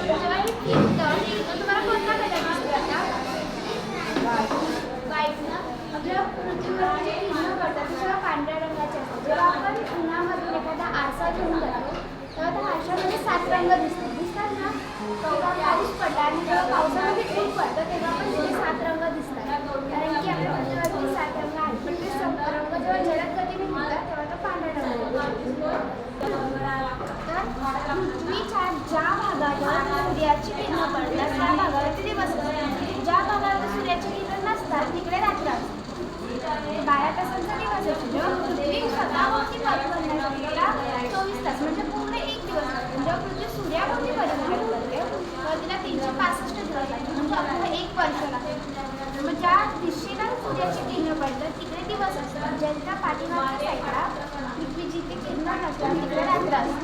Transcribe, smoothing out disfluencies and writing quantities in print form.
जेव्हा हे फिरतं तर तुम्हाला कोणता कलर दिसतो आता? व्हाईट ना. आपल्या पृथ्वीवर जे किरण पडतात ते सगळं पांढऱ्या रंगाचे असतात. जेव्हा आपण उन्हामधून एखादा आरसा घेऊन जातो तेव्हा त्या आरशामध्ये 7 रंग दिसतात ना. तेव्हा पाऊस पडला आणि जेव्हा पावसामध्ये ऊन पडतं तेव्हा पण तिथे 7 रंग दिसतात. कारण की आपल्या पृथ्वीवरती 7 रंग आहेत. पण ते रंग जेव्हा जलद गतीने निघतात तेव्हा तो पांढरा रंग. तर पृथ्वीच्या ज्या भागावर सूर्याची किरणं पडतात त्या भागावरती दिवस असतात. ज्या भागावर सूर्याची किरण नसतात तिकडे रात्र असते. 12 तासांचा दिवस असतो. जेव्हा पृथ्वी स्वतःभोवती परिभ्रमण करते तिला 24 तास म्हणजे पूर्ण एक दिवस लागतो. जेव्हा पृथ्वी सूर्याभोवती परिभ्रमण करते तेव्हा तिला 365 दिवस लागतात. म्हणजे आपल्याला 1 वर्ष लागतं. मग ज्या दिशेला सूर्याची किरणं पडतात तिकडे दिवस असतात. ज्यांच्या पाठीमागच्या साईडला पृथ्वी जिथे किरणं नसतात तिकडे रात्र असते.